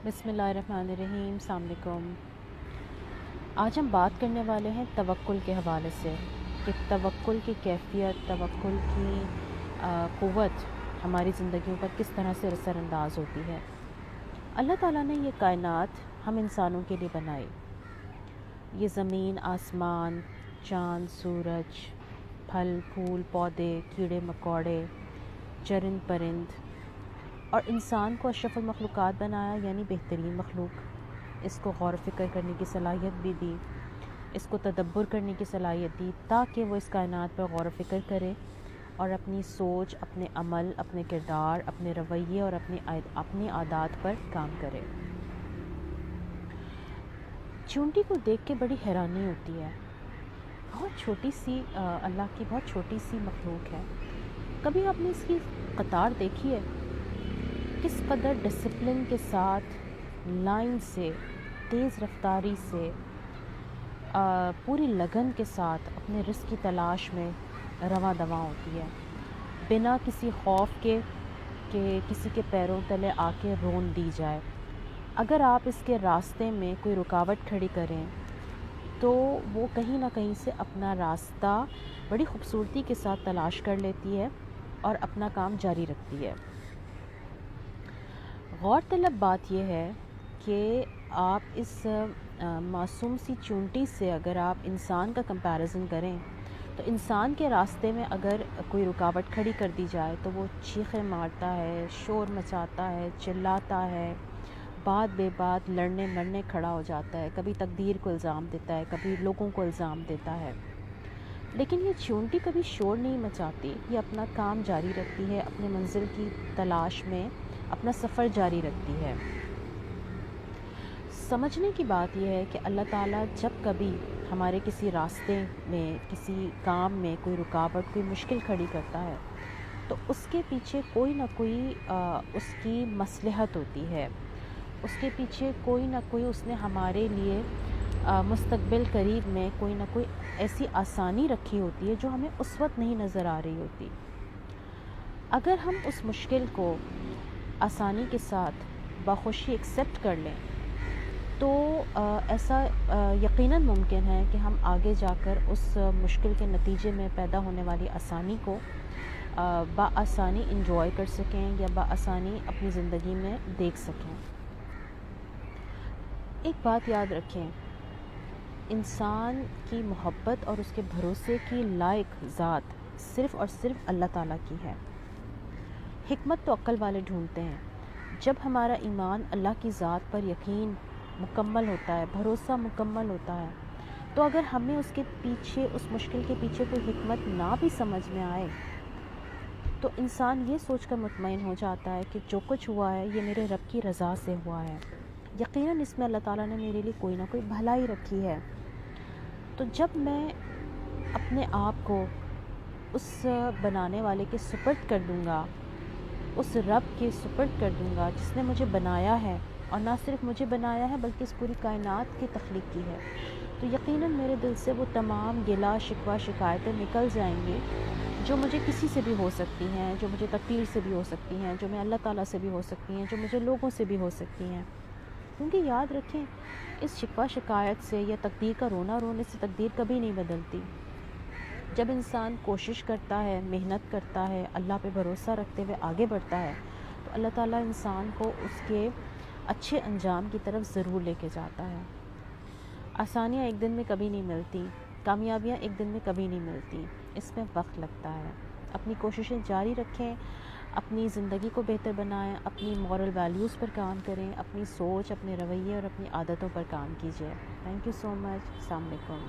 بسم اللہ الرحمن الرحیم۔ السلام علیکم۔ آج ہم بات کرنے والے ہیں توکل کے حوالے سے کہ توکل کی کیفیت، توکل کی قوت ہماری زندگیوں پر کس طرح سے اثر انداز ہوتی ہے۔ اللہ تعالیٰ نے یہ کائنات ہم انسانوں کے لیے بنائی، یہ زمین، آسمان، چاند، سورج، پھل پھول، پودے، کیڑے مکوڑے، چرند پرند، اور انسان کو اشرف المخلوقات بنایا، یعنی بہترین مخلوق۔ اس کو غور و فکر کرنے کی صلاحیت بھی دی، اس کو تدبر کرنے کی صلاحیت دی تاکہ وہ اس کائنات پر غور و فکر کرے اور اپنی سوچ، اپنے عمل، اپنے کردار، اپنے رویے اور اپنی عادات پر کام کرے۔ چونٹی کو دیکھ کے بڑی حیرانی ہوتی ہے، بہت چھوٹی سی اللہ کی بہت چھوٹی سی مخلوق ہے۔ کبھی آپ نے اس کی قطار دیکھی ہے؟ کس قدر ڈسپلن کے ساتھ، لائن سے، تیز رفتاری سے، پوری لگن کے ساتھ اپنے رزق کی تلاش میں رواں دواں ہوتی ہے، بنا کسی خوف کے کہ کسی کے پیروں تلے آ کے رون دی جائے۔ اگر آپ اس کے راستے میں کوئی رکاوٹ کھڑی کریں تو وہ کہیں نہ کہیں سے اپنا راستہ بڑی خوبصورتی کے ساتھ تلاش کر لیتی ہے اور اپنا کام جاری رکھتی ہے۔ غور طلب بات یہ ہے کہ آپ اس معصوم سی چونٹی سے اگر آپ انسان کا کمپیریزن کریں تو انسان کے راستے میں اگر کوئی رکاوٹ کھڑی کر دی جائے تو وہ چیخیں مارتا ہے، شور مچاتا ہے، چلاتا ہے، بات بے بات لڑنے مرنے کھڑا ہو جاتا ہے، کبھی تقدیر کو الزام دیتا ہے، کبھی لوگوں کو الزام دیتا ہے۔ لیکن یہ چونٹی کبھی شور نہیں مچاتی، یہ اپنا کام جاری رکھتی ہے، اپنے منزل کی تلاش میں اپنا سفر جاری رکھتی ہے۔ سمجھنے کی بات یہ ہے کہ اللہ تعالیٰ جب کبھی ہمارے کسی راستے میں، کسی کام میں کوئی رکاوٹ، کوئی مشکل کھڑی کرتا ہے تو اس کے پیچھے کوئی نہ کوئی اس کی مصلحت ہوتی ہے، اس کے پیچھے کوئی نہ کوئی اس نے ہمارے لیے مستقبل قریب میں کوئی نہ کوئی ایسی آسانی رکھی ہوتی ہے جو ہمیں اس وقت نہیں نظر آ رہی ہوتی۔ اگر ہم اس مشکل کو آسانی کے ساتھ بخوشی ایکسیپٹ کر لیں تو ایسا یقیناً ممکن ہے کہ ہم آگے جا کر اس مشکل کے نتیجے میں پیدا ہونے والی آسانی کو بآسانی انجوائے کر سکیں یا بآسانی اپنی زندگی میں دیکھ سکیں۔ ایک بات یاد رکھیں، انسان کی محبت اور اس کے بھروسے کی لائق ذات صرف اور صرف اللہ تعالیٰ کی ہے۔ حکمت تو عقل والے ڈھونڈتے ہیں۔ جب ہمارا ایمان اللہ کی ذات پر یقین مکمل ہوتا ہے، بھروسہ مکمل ہوتا ہے، تو اگر ہمیں اس کے پیچھے، اس مشکل کے پیچھے کوئی حکمت نہ بھی سمجھ میں آئے تو انسان یہ سوچ کر مطمئن ہو جاتا ہے کہ جو کچھ ہوا ہے یہ میرے رب کی رضا سے ہوا ہے، یقیناً اس میں اللہ تعالیٰ نے میرے لیے کوئی نہ کوئی بھلائی رکھی ہے۔ تو جب میں اپنے آپ کو اس بنانے والے کے سپرد کر دوں گا، اس رب کے سپرد کر دوں گا جس نے مجھے بنایا ہے، اور نہ صرف مجھے بنایا ہے بلکہ اس پوری کائنات کی تخلیق کی ہے، تو یقیناً میرے دل سے وہ تمام گلہ شکوہ شکایتیں نکل جائیں گی جو مجھے کسی سے بھی ہو سکتی ہیں، جو مجھے تقدیر سے بھی ہو سکتی ہیں، جو میں اللہ تعالیٰ سے بھی ہو سکتی ہیں، جو مجھے لوگوں سے بھی ہو سکتی ہیں۔ کیونکہ یاد رکھیں، اس شکوہ شکایت سے یا تقدیر کا رونا رونے سے تقدیر کبھی نہیں بدلتی۔ جب انسان کوشش کرتا ہے، محنت کرتا ہے، اللہ پہ بھروسہ رکھتے ہوئے آگے بڑھتا ہے تو اللہ تعالیٰ انسان کو اس کے اچھے انجام کی طرف ضرور لے کے جاتا ہے۔ آسانیاں ایک دن میں کبھی نہیں ملتی، کامیابیاں ایک دن میں کبھی نہیں ملتی، اس میں وقت لگتا ہے۔ اپنی کوششیں جاری رکھیں، اپنی زندگی کو بہتر بنائیں، اپنی مورل ویلیوز پر کام کریں، اپنی سوچ، اپنے رویے اور اپنی عادتوں پر کام کیجیے۔ تھینک یو سو مچ۔ السلام علیکم۔